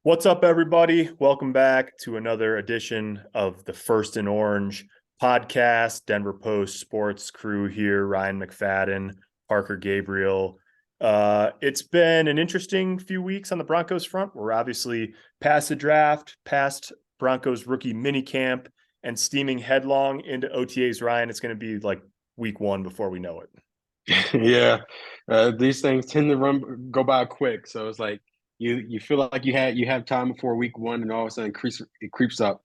What's up, everybody? Welcome back to another edition of the First and Orange podcast. Denver Post sports crew here, Ryan McFadden, Parker Gabriel. It's been an interesting few weeks on the Broncos front. We're obviously past the draft, past Broncos rookie minicamp, and steaming headlong into OTAs. Ryan, it's going to be like week one before we know it. Yeah, these things tend to go by quick. So it's like you feel like you have time before week one, and all of a sudden it creeps up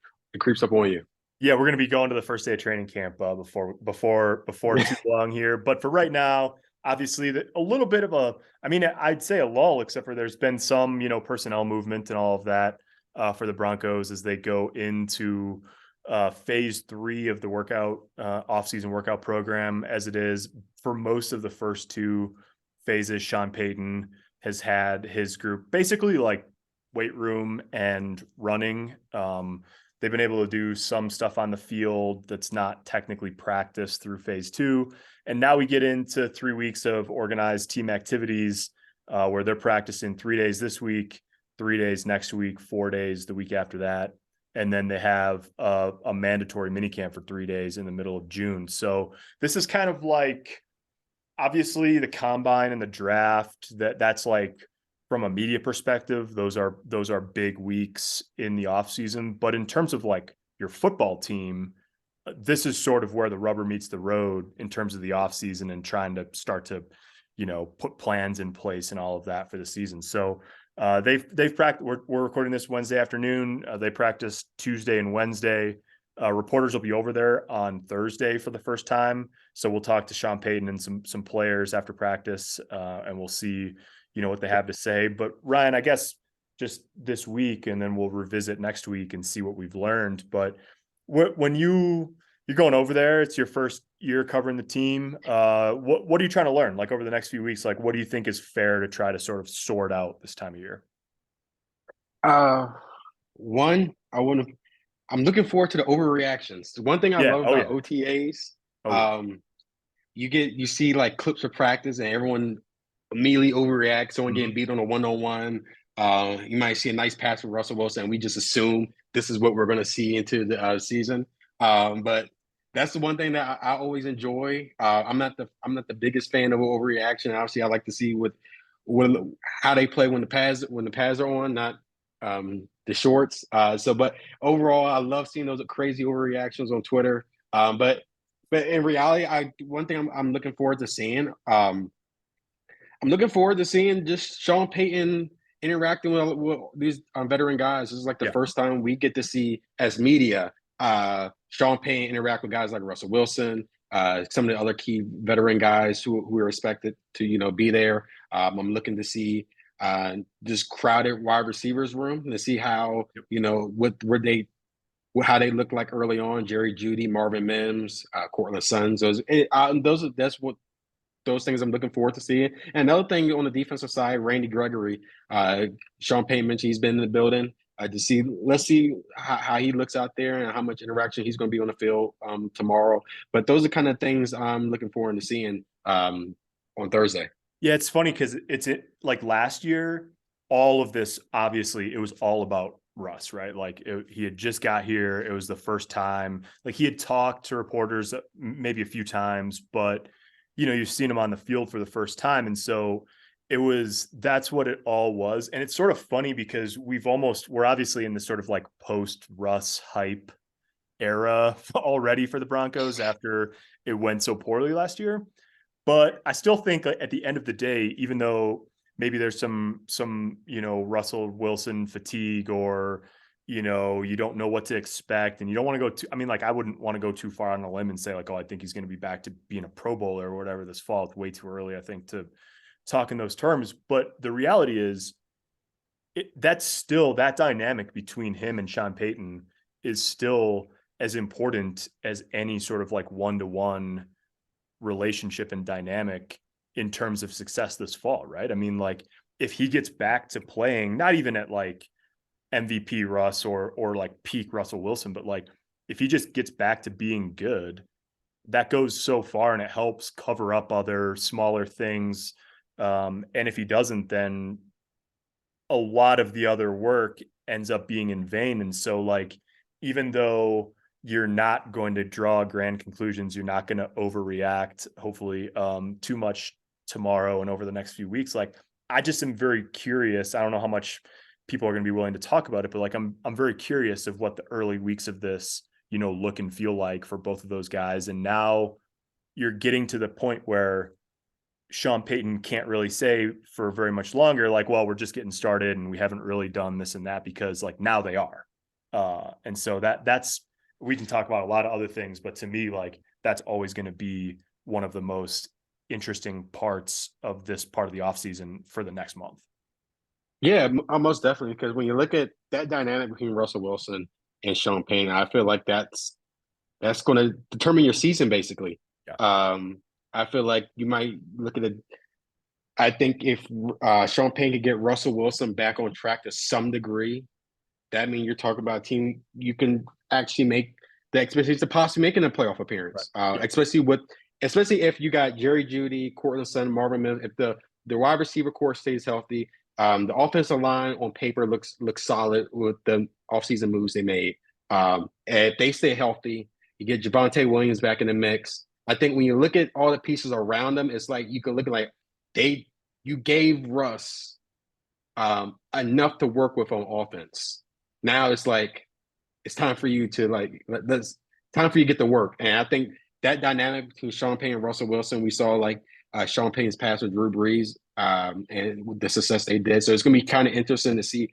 on you. Yeah, we're going to be going to the first day of training camp before too long here. But for right now, obviously, a little bit of I'd say a lull, except for there's been some, personnel movement and all of that for the Broncos as they go into phase three of the offseason workout program. As it is for most of the first two phases, Sean Payton has had his group basically like weight room and running. They've been able to do some stuff on the field that's not technically practiced through phase two. And now we get into 3 weeks of organized team activities where they're practicing 3 days this week, 3 days next week, 4 days the week after that. And then they have a mandatory minicamp for 3 days in the middle of June. So this is kind of like obviously the combine and the draft that's like from a media perspective, those are big weeks in the offseason. But in terms of like your football team, this is sort of where the rubber meets the road in terms of the offseason and trying to start to, put plans in place and all of that for the season. So they've practiced. We're recording this Wednesday afternoon. They practiced Tuesday and Wednesday. Reporters will be over there on Thursday for the first time. So we'll talk to Sean Payton and some players after practice, and we'll see what they have to say. But Ryan, I guess just this week, and then we'll revisit next week and see what we've learned. But when you're going over there, it's your first year covering the team. What are you trying to learn? Like over the next few weeks, like what do you think is fair to try to sort of sort out this time of year? Uh, one, I'm looking forward to the overreactions. The one thing I Yeah. love Oh about yeah. OTAs, Oh yeah. um, you see like clips of practice and everyone immediately overreacts. Someone getting Mhm. beat on a one-on-one. You might see a nice pass from Russell Wilson, and we just assume this is what we're going to see into the season. But that's the one thing that I always enjoy. I'm not the biggest fan of overreaction. Obviously, I like to see what how they play when the pads are on, not the shorts. But overall, I love seeing those crazy overreactions on Twitter. But in reality, one thing I'm looking forward to seeing. I'm looking forward to seeing just Sean Payton interacting with these veteran guys. This is like the Yeah. first time we get to see, as media, Sean Payton interact with guys like Russell Wilson, some of the other key veteran guys who are expected to be there. I'm looking to see this crowded wide receivers room to see how Yep. how they look like early on. Jerry Judy, Marvin Mims, Cortland Sutton. That's what those things I'm looking forward to seeing. And another thing on the defensive side, Randy Gregory, Sean Payton mentioned he's been in the building. Let's see how he looks out there and how much interaction he's going to be on the field tomorrow. But those are kind of things I'm looking forward to seeing on Thursday. Yeah, it's funny because like last year, all of this obviously it was all about Russ, right? Like he had just got here. It was the first time. Like he had talked to reporters maybe a few times, but you've seen him on the field for the first time, and so that's what it all was. And it's sort of funny because we're obviously in this sort of like post Russ hype era already for the Broncos after it went so poorly last year. But I still think at the end of the day, even though maybe there's some Russell Wilson fatigue or you don't know what to expect and you don't want to go too. I mean, like I wouldn't want to go too far on a limb and say like, oh, I think he's going to be back to being a Pro Bowler or whatever this fall. It's way too early, I think, to talk in those terms. But the reality is, that's still that dynamic between him and Sean Payton is still as important as any sort of like one-to-one relationship and dynamic in terms of success this fall, right? I mean, like if he gets back to playing, not even at like MVP Russ or like peak Russell Wilson, but like if he just gets back to being good, that goes so far and it helps cover up other smaller things. And if he doesn't, then a lot of the other work ends up being in vain. And so, like, even though you're not going to draw grand conclusions, you're not going to overreact, hopefully, too much tomorrow and over the next few weeks. Like, I just am very curious. I don't know how much people are going to be willing to talk about it, but like, I'm very curious of what the early weeks of this, look and feel like for both of those guys. And now you're getting to the point where Sean Payton can't really say for very much longer, like, well, we're just getting started and we haven't really done this and that, because like now they are. And so that's, we can talk about a lot of other things, but to me, like, that's always going to be one of the most interesting parts of this part of the offseason for the next month. Yeah, most definitely. Because when you look at that dynamic between Russell Wilson and Sean Payton, I feel like that's going to determine your season, basically. Yeah. I feel like you might look at it. I think if Sean Payton could get Russell Wilson back on track to some degree, that means you're talking about a team you can actually make the expectations of possibly making a playoff appearance. Right. Yeah. Especially if you got Jerry Jeudy, Cortland Sutton, Marvin Mims, if the wide receiver core stays healthy, the offensive line on paper looks solid with the offseason moves they made. If they stay healthy, you get Javonte Williams back in the mix. I think when you look at all the pieces around them, it's like you can look at like you gave Russ enough to work with on offense. Now it's like it's time for you to time for you to get to work. And I think that dynamic between Sean Payton and Russell Wilson, we saw like Sean Payton's pass with Drew Brees and the success they did. So it's going to be kind of interesting to see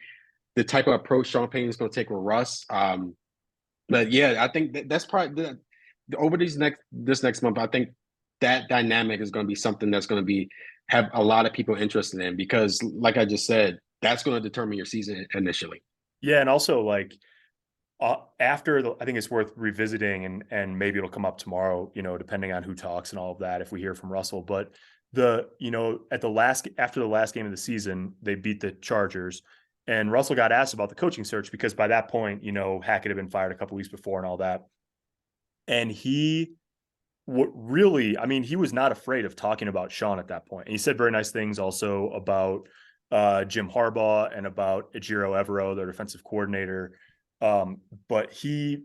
the type of approach Sean Payton is going to take with Russ. But yeah, I think that's probably over this next month. I think that dynamic is going to be something that's going to have a lot of people interested in, because, like I just said, that's going to determine your season initially. Yeah. And also, like, I think it's worth revisiting, and maybe it'll come up tomorrow, depending on who talks and all of that, if we hear from Russell. But after the last game of the season, they beat the Chargers, and Russell got asked about the coaching search, because by that point, Hackett had been fired a couple weeks before and all that. And he he was not afraid of talking about Sean at that point. And he said very nice things also about Jim Harbaugh and about Ejiro Evero, their defensive coordinator. But he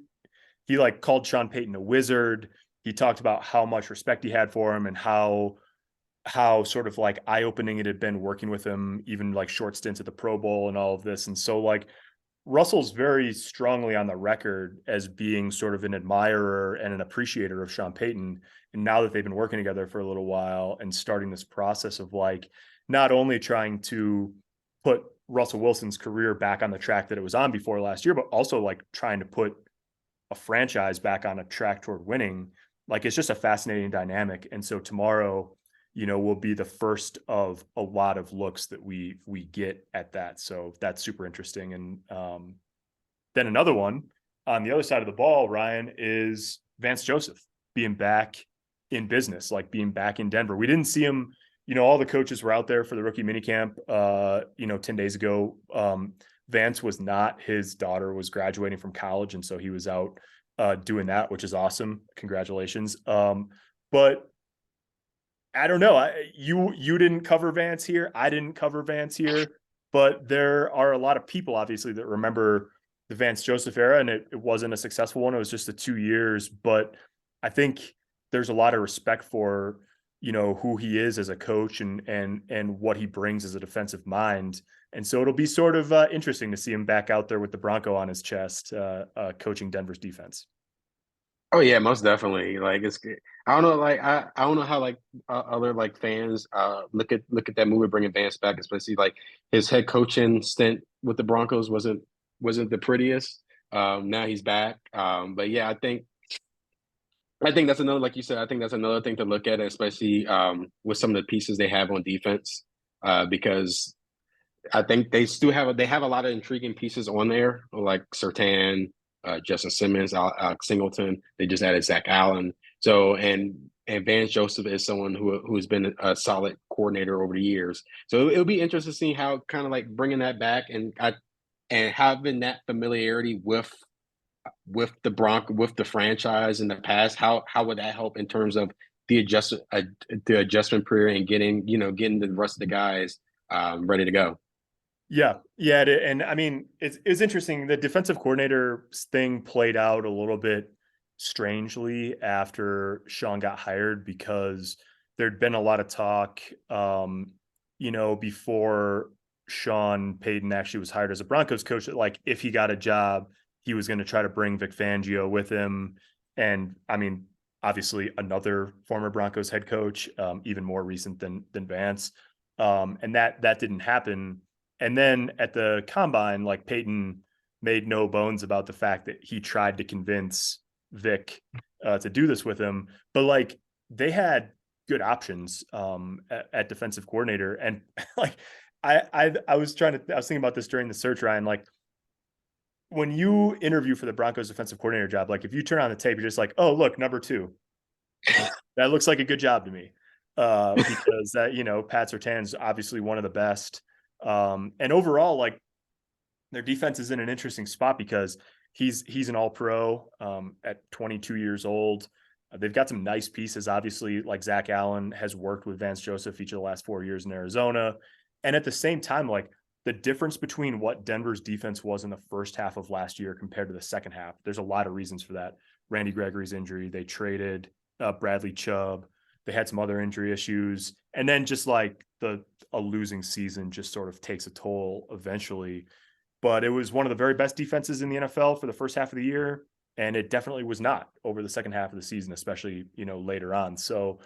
like called Sean Payton a wizard. He talked about how much respect he had for him, and how sort of like eye-opening it had been working with him, even like short stints at the Pro Bowl and all of this. And so, like, Russell's very strongly on the record as being sort of an admirer and an appreciator of Sean Payton. And now that they've been working together for a little while and starting this process of like not only trying to put Russell Wilson's career back on the track that it was on before last year, but also like trying to put a franchise back on a track toward winning. Like, it's just a fascinating dynamic. And so tomorrow, will be the first of a lot of looks that we get at that. So that's super interesting. And then another one on the other side of the ball, Ryan, is Vance Joseph being back in business, like being back in Denver. We didn't see him. All the coaches were out there for the rookie minicamp, 10 days ago. Vance was not. His daughter was graduating from college, and so he was out doing that, which is awesome. Congratulations. But I don't know. You didn't cover Vance here. I didn't cover Vance here. But there are a lot of people, obviously, that remember the Vance Joseph era, and it wasn't a successful one. It was just the 2 years. But I think there's a lot of respect for who he is as a coach and what he brings as a defensive mind. And so it'll be sort of interesting to see him back out there with the Bronco on his chest, coaching Denver's defense. Oh yeah, most definitely. Like I don't know, like I don't know how like other like fans look at that movie bringing Vance back, especially like his head coaching stint with the Broncos wasn't the prettiest. Now he's back. But yeah, I think that's another, like you said, I think that's another thing to look at, especially with some of the pieces they have on defense, because I think they have a lot of intriguing pieces on there, like Surtain, Justin Simmons, Alex Singleton. They just added Zach Allen. So and Vance Joseph is someone who's been a solid coordinator over the years. So it'll be interesting to see how kind of like bringing that back and having that familiarity with the franchise in the past. How would that help in terms of the adjustment period and getting the rest of the guys ready to go? Yeah. And I mean, it's interesting. The defensive coordinator thing played out a little bit strangely after Sean got hired because there'd been a lot of talk, before Sean Payton actually was hired as a Broncos coach, that like if he got a job, he was going to try to bring Vic Fangio with him. And I mean, obviously another former Broncos head coach, even more recent than Vance. And that didn't happen. And then at the combine, like Peyton made no bones about the fact that he tried to convince Vic to do this with him, but like they had good options at defensive coordinator, and like I was thinking about this during the search, Ryan. Like when you interview for the Broncos defensive coordinator job, like if you turn on the tape, you're just like, oh look, number two, that looks like a good job to me, because that Pat Surtain's obviously one of the best. And overall, like their defense is in an interesting spot because he's an all-pro at 22 years old. They've got some nice pieces, obviously, like Zach Allen has worked with Vance Joseph each of the last 4 years in Arizona. And at the same time, like the difference between what Denver's defense was in the first half of last year compared to the second half, there's a lot of reasons for that. Randy Gregory's injury, they traded Bradley Chubb. They had some other injury issues. And then just like a losing season just sort of takes a toll eventually. But it was one of the very best defenses in the NFL for the first half of the year. And it definitely was not over the second half of the season, especially, later on. So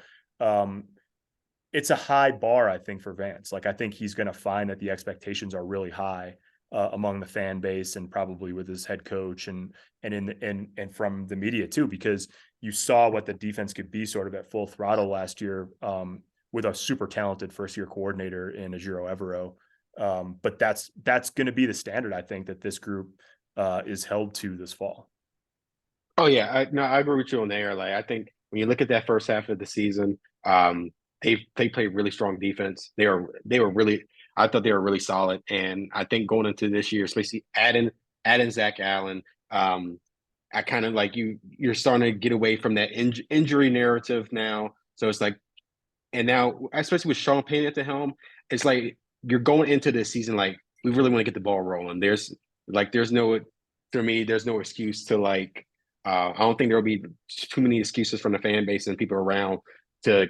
it's a high bar, I think, for Vance. Like, I think he's going to find that the expectations are really high among the fan base and probably with his head coach and from the media too, because you saw what the defense could be sort of at full throttle last year with a super talented first year coordinator in Ejiro Evero. But that's going to be the standard, I think, that this group is held to this fall. Oh yeah, I agree with you on there. Like I think when you look at that first half of the season, they played really strong defense. They were really, I thought they were really solid. And I think going into this year, especially adding Zach Allen, I kind of like you're starting to get away from that injury narrative now. So it's like, and now especially with Sean Payton at the helm, it's like you're going into this season like we really want to get the ball rolling. There's no, for me, there's no excuse to like. I don't think there'll be too many excuses from the fan base and people around to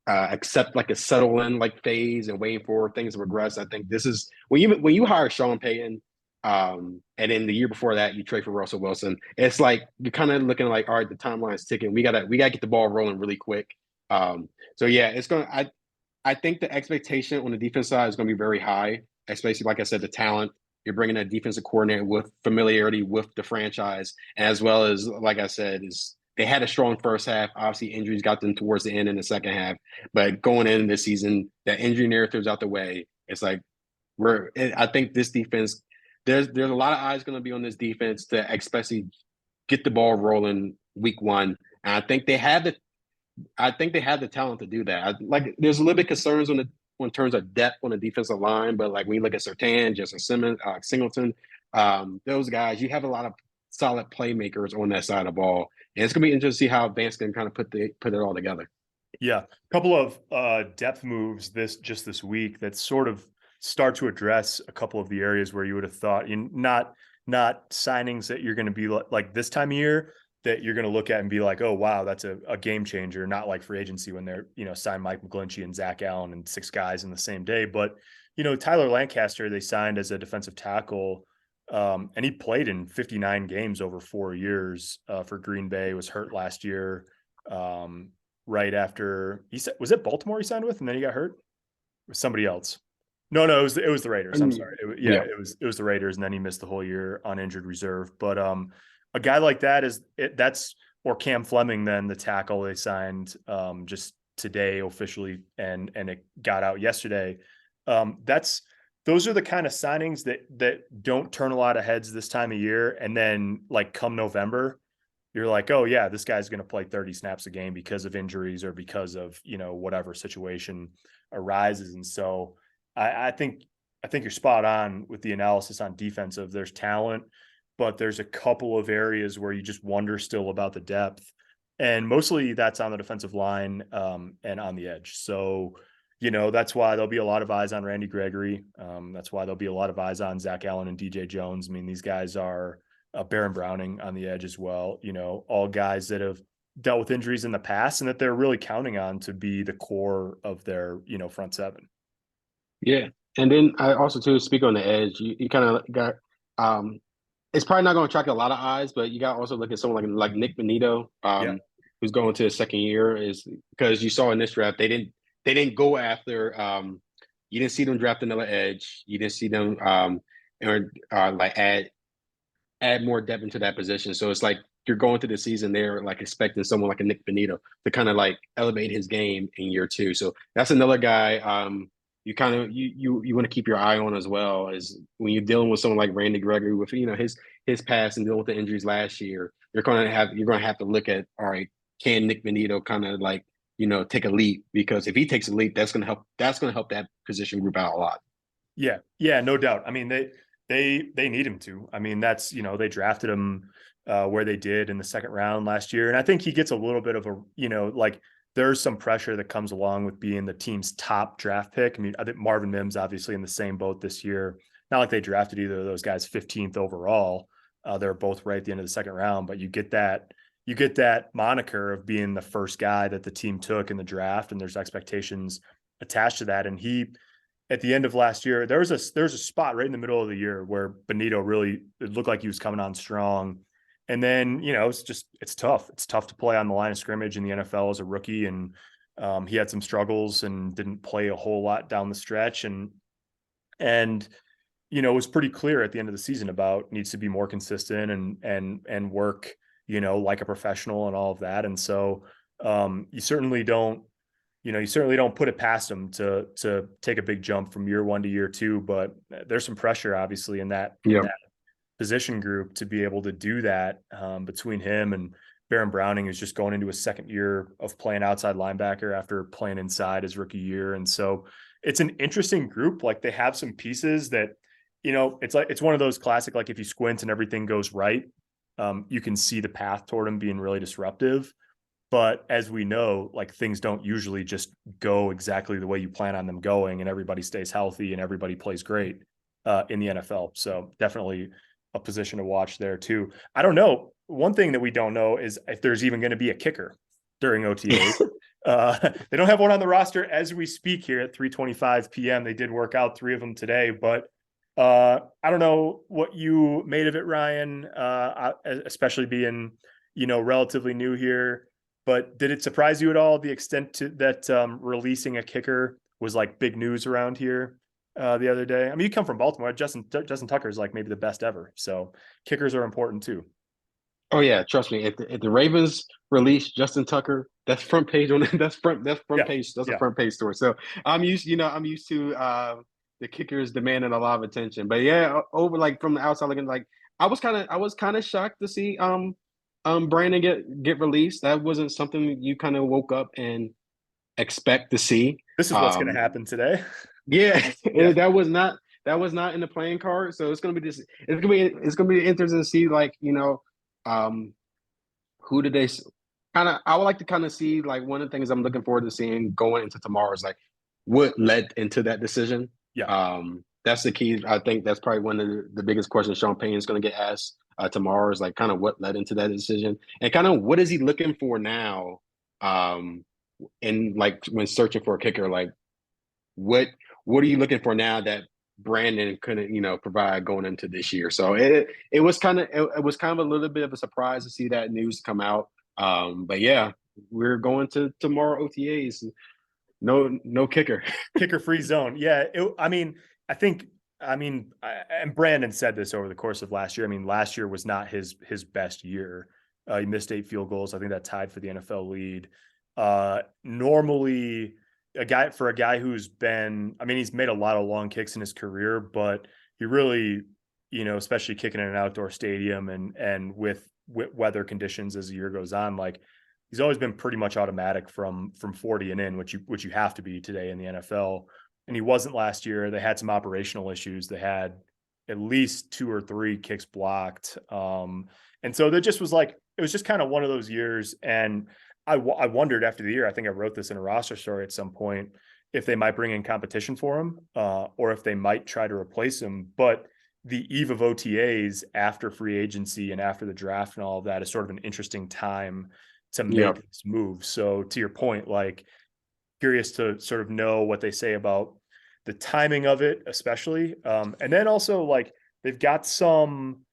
accept like a settle in like phase and waiting for things to regress. I think this is when you hire Sean Payton, and then the year before that you trade for Russell Wilson. It's like you're kind of looking like, all right, the timeline's ticking. We gotta get the ball rolling really quick. So yeah, it's gonna. I think the expectation on the defense side is going to be very high, especially like I said, the talent. You're bringing a defensive coordinator with familiarity with the franchise, as well as, like I said, is they had a strong first half. Obviously, injuries got them towards the end in the second half, but going into this season, that injury narrative's out the way. It's like I think this defense. There's a lot of eyes going to be on this defense to especially get the ball rolling week one, and I think they have the talent to do that. Like, there's a little bit concerns on terms of depth on the defensive line, but like when you look at Surtain, Justin Simmons, Singleton, those guys, you have a lot of solid playmakers on that side of the ball, and it's gonna be interesting to see how Vance can kind of put it all together. Yeah, a couple of depth moves this week that sort of start to address a couple of the areas where you would have thought not signings that you're going to be like this time of year that you're going to look at and be like, oh wow, that's a game changer. Not like free agency when they're signed Mike McGlinchey and Zach Allen and 6 guys in the same day, but Tyler Lancaster they signed as a defensive tackle. And he played in 59 games over 4 years for Green Bay. Was hurt last year. Right after was it Baltimore he signed with, and then he got hurt? It was somebody else. No, it was the Raiders. I'm sorry. Yeah. It was the Raiders, and then he missed the whole year on injured reserve. But a guy like that that's or Cam Fleming, then the tackle they signed just today officially, and it got out yesterday. Those are the kind of signings that don't turn a lot of heads this time of year, and then like come November, you're like, oh yeah, this guy's going to play 30 snaps a game because of injuries or because of, whatever situation arises. And so I think you're spot on with the analysis on defensive. There's talent, but there's a couple of areas where you just wonder still about the depth. And mostly that's on the defensive line and on the edge. So, that's why there'll be a lot of eyes on Randy Gregory. That's why there'll be a lot of eyes on Zach Allen and DJ Jones. I mean, these guys are Baron Browning on the edge as well. All guys that have dealt with injuries in the past and that they're really counting on to be the core of their, front seven. Yeah. And then I also too speak on the edge. You kind of got it's probably not going to attract a lot of eyes, but you got to also look at someone like Nick Benito, Yeah. who's going to his second year, is because you saw in this draft they didn't go after you didn't see them draft another edge. You didn't see them like add more depth into that position. So it's like you're going to the season there like expecting someone like a Nick Benito to kind of like elevate his game in year two. So that's another guy you kind of you want to keep your eye on as well as when you're dealing with someone like Randy Gregory with his past and dealing with the injuries last year. You're going to have to look at, all right, can Nick Benito kind of like take a leap, because if he takes a leap, that's going to help that position group out a lot. Yeah, no doubt. I mean, they need him to. I mean, that's, they drafted him where they did in the second round last year. And I think he gets a little bit of a, like there's some pressure that comes along with being the team's top draft pick. I mean, I think Marvin Mims obviously in the same boat this year. Not like they drafted either of those guys 15th overall. They're both right at the end of the second round, but you get that moniker of being the first guy that the team took in the draft, and there's expectations attached to that. And he, at the end of last year, there was a spot right in the middle of the year where Benito really, it looked like he was coming on strong. And then, it's tough. It's tough to play on the line of scrimmage in the NFL as a rookie. And he had some struggles and didn't play a whole lot down the stretch. And it was pretty clear at the end of the season about needs to be more consistent and work, like a professional and all of that. And so you certainly don't put it past them to take a big jump from year one to year two, but there's some pressure obviously in that position group to be able to do that between him and Baron Browning, is just going into his second year of playing outside linebacker after playing inside his rookie year. And so it's an interesting group. Like they have some pieces that, it's one of those classic, like if you squint and everything goes right, you can see the path toward him being really disruptive. But as we know, like things don't usually just go exactly the way you plan on them going, and everybody stays healthy and everybody plays great in the NFL. So definitely a position to watch there too. I don't know. One thing that we don't know is if there's even going to be a kicker during OTAs. They don't have one on the roster as we speak here at 3:25 p.m. They did work out 3 of them today, but I don't know what you made of it, Ryan, especially being, relatively new here. But did it surprise you at all the extent that releasing a kicker was like big news around here the other day? I mean, you come from Baltimore. Justin Tucker is like maybe the best ever. So kickers are important too. Oh yeah, trust me. If the Ravens release Justin Tucker, that's front page on that's front page. That's a front page story. So I'm used to the kickers demanding a lot of attention. But yeah, over like from the outside looking, like I was kind of shocked to see Brandon get released. That wasn't something you kind of woke up and expect to see. This is what's going to happen today. Yeah, that was not in the playing card. So it's gonna be interesting to see, like, who did they kind of, I would like to kind of see, like, one of the things I'm looking forward to seeing going into tomorrow is like what led into that decision. That's the key. I think that's probably one of the biggest questions Sean Payton is going to get asked tomorrow, is like kind of what led into that decision, and kind of what is he looking for now, and like when searching for a kicker, like what are you looking for now that Brandon couldn't, provide going into this year? So it was kind of a little bit of a surprise to see that news come out. But yeah, we're going to tomorrow OTAs. No kicker. Kicker free zone. Yeah. And Brandon said this over the course of last year. I mean, last year was not his best year. He missed 8 field goals. I think that tied for the NFL lead. Normally a guy who's been, I mean, he's made a lot of long kicks in his career, but he really, especially kicking in an outdoor stadium and with weather conditions as the year goes on, like he's always been pretty much automatic from 40 and in, which you have to be today in the NFL. And he wasn't last year. They had some operational issues. They had at least 2 or 3 kicks blocked. And so that just was like, it was just kind of one of those years. And I wondered after the year, I think I wrote this in a roster story at some point, if they might bring in competition for him, or if they might try to replace him. But the eve of OTAs after free agency and after the draft and all of that is sort of an interesting time to Yeah. make this move. So to your point, like, curious to sort of know what they say about the timing of it, especially. And then also, like, they've got some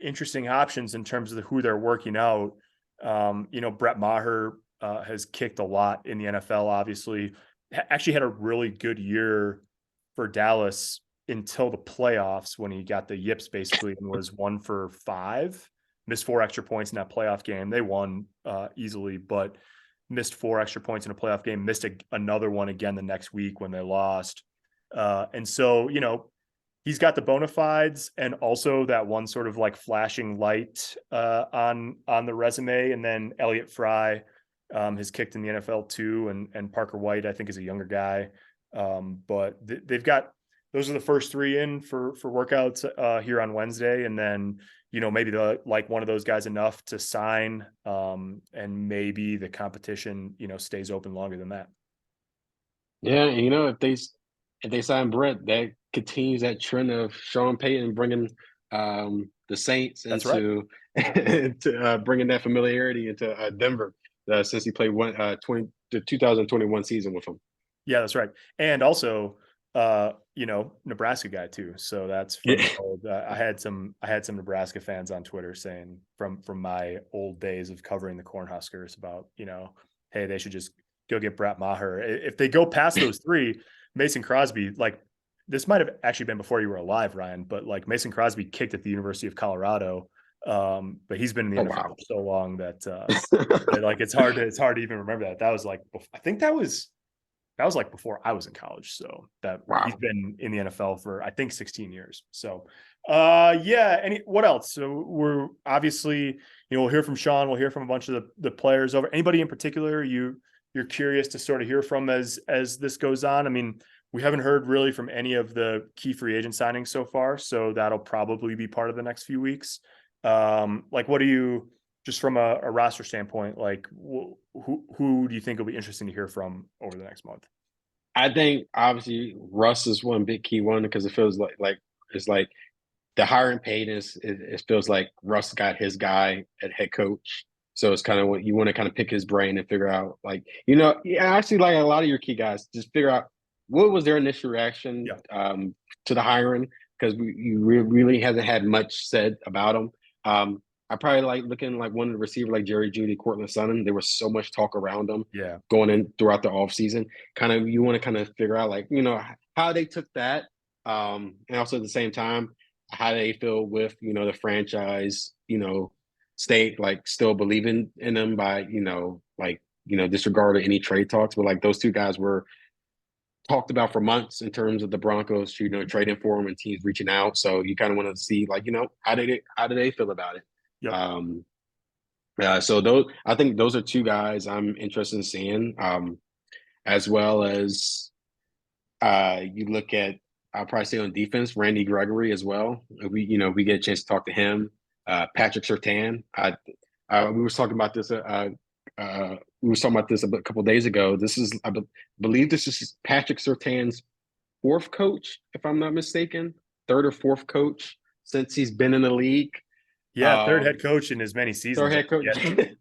interesting options in terms of who they're working out. Brett Maher has kicked a lot in the NFL, obviously. Actually had a really good year for Dallas until the playoffs when he got the yips basically and was 1 for 5, missed 4 extra points in that playoff game. They won easily, but missed 4 extra points in a playoff game, missed another one again the next week when they lost. And so, he's got the bona fides and also that one sort of like flashing light on the resume. And then Elliott Fry has kicked in the NFL too. And Parker White, I think, is a younger guy. But they've got, those are the first 3 in for workouts here on Wednesday. And then, maybe like one of those guys enough to sign, and maybe the competition, stays open longer than that. Yeah, and if they sign Brett, that continues that trend of Sean Payton bringing the Saints That's right. into to bringing that familiarity into Denver since he played the 2021 season with them. Yeah, that's right. And also, Nebraska guy too. So that's from Yeah. old, I had some Nebraska fans on Twitter saying from my old days of covering the Cornhuskers about, hey, they should just go get Brett Maher. If they go past those 3, Mason Crosby, like, this might have actually been before you were alive, Ryan, but like Mason Crosby kicked at the University of Colorado. But he's been in the NFL Wow. for so long that like it's hard to even remember that. That was like, I think that was like before I was in college. So that he's been in the NFL for, I think, 16 years. So yeah. What else? So we're obviously, we'll hear from Sean, we'll hear from a bunch of the players over. Anybody in particular you're curious to sort of hear from as this goes on? I mean, we haven't heard really from any of the key free agent signings so far, so that'll probably be part of the next few weeks. Like, what do you, just from a roster standpoint, like, who do you think will be interesting to hear from over the next month? I think obviously Russ is one big key one because it feels like it's like the hiring Payton it feels like Russ got his guy at head coach. So it's kind of what you want to kind of pick his brain and figure out, like, actually, like a lot of your key guys, just figure out what was their initial reaction to the hiring, because you really hasn't had much said about them. I probably like looking like one of the receivers like Jerry Jeudy, Cortland Sutton. There was so much talk around them going in throughout the offseason. Kind of you want to kind of figure out, like, how they took that, and also at the same time how they feel with the franchise, state, like, still believing in them by disregarding any trade talks. But like those 2 guys were talked about for months in terms of the Broncos, trading for them and teams reaching out. So you kind of want to see, like, how do they feel about it? Yep. So I think those are 2 guys I'm interested in seeing, as well as you look at, I'll probably say on defense, Randy Gregory as well. We get a chance to talk to him. Patrick Surtain. We were talking about this. We were talking about this a couple of days ago. This is, I believe, this is Patrick Surtain's 4th coach, if I'm not mistaken, 3rd or 4th coach since he's been in the league. Yeah, 3rd head coach in as many seasons. 3rd head coach.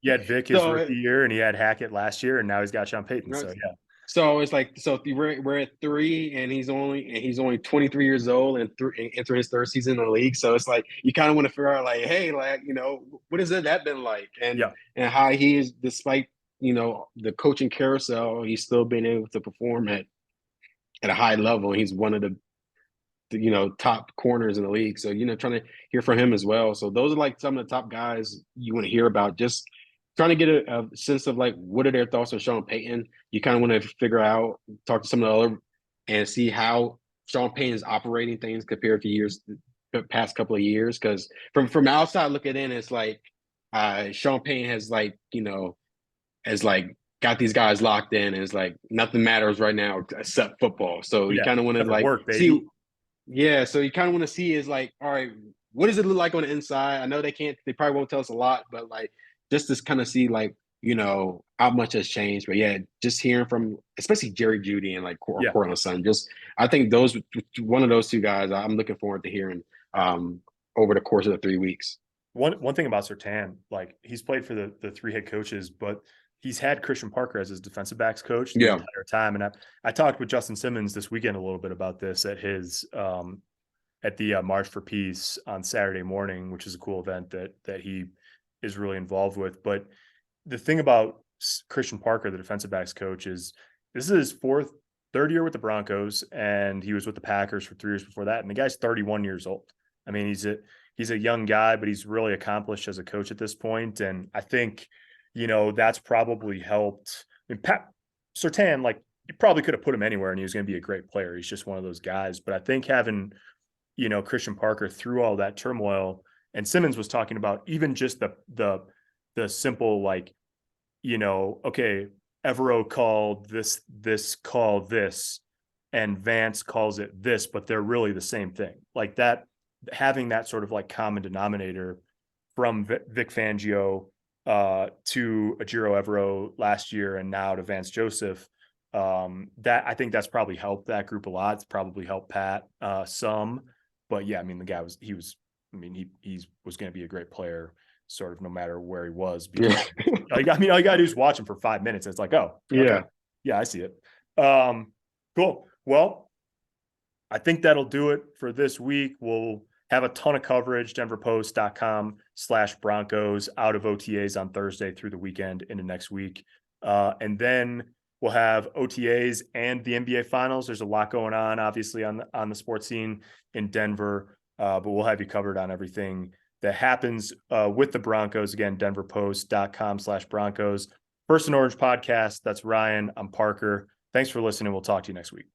He had Vic his rookie year, and he had Hackett last year, and now he's got Sean Payton. So yeah. So it's like, we're at 3, and he's only 23 years old and entering his 3rd season in the league. So it's like you kind of want to figure out, like, hey, like, what has that been like, and how he is, despite the coaching carousel, he's still been able to perform at a high level. He's one of the top corners in the league. So trying to hear from him as well. So those are like some of the top guys you want to hear about. Just trying to get a sense of, like, what are their thoughts on Sean Payton. You kind of want to figure out, talk to some of the other, and see how Sean Payton is operating things compared to the past couple of years. Because from outside looking in, it's like Sean Payton has got these guys locked in, and it's like nothing matters right now except football. So you kind of want to see. Yeah, so you kind of want to see is, like, all right, what does it look like on the inside? I know they probably won't tell us a lot, but like just to kind of see, like, how much has changed. But yeah, just hearing from especially Jerry Jeudy and like Yeah. Cortland Sutton, I think one of those two guys I'm looking forward to hearing over the course of the 3 weeks. One thing about Surtain, like he's played for the three head coaches, but he's had Christian Parker as his defensive backs coach the entire time. And I talked with Justin Simmons this weekend a little bit about this at his at the March for Peace on Saturday morning, which is a cool event that he is really involved with. But the thing about Christian Parker, the defensive backs coach, is this is his third year with the Broncos, and he was with the Packers for 3 years before that. And the guy's 31 years old. I mean, he's a young guy, but he's really accomplished as a coach at this point. And I think, that's probably helped. I mean, Pat Surtain, like, you probably could have put him anywhere and he was going to be a great player. He's just one of those guys. But I think having, Christian Parker through all that turmoil, and Simmons was talking about even just the simple, like, okay, Evero called this call this, and Vance calls it this, but they're really the same thing. Like that, having that sort of like common denominator from Vic Fangio to Ejiro Evero last year and now to Vance Joseph, that I think that's probably helped that group a lot. It's probably helped Pat some, but yeah, I mean, the guy was he was going to be a great player sort of no matter where he was, because all you got to do is watch him for 5 minutes. It's like, oh, okay. Yeah, I see it. Cool. Well, I think that'll do it for this week. We'll have a ton of coverage, denverpost.com/Broncos out of OTAs on Thursday through the weekend into next week. And then we'll have OTAs and the NBA finals. There's a lot going on, obviously, on the sports scene in Denver, but we'll have you covered on everything that happens with the Broncos. Again, denverpost.com/Broncos. First and Orange podcast. That's Ryan. I'm Parker. Thanks for listening. We'll talk to you next week.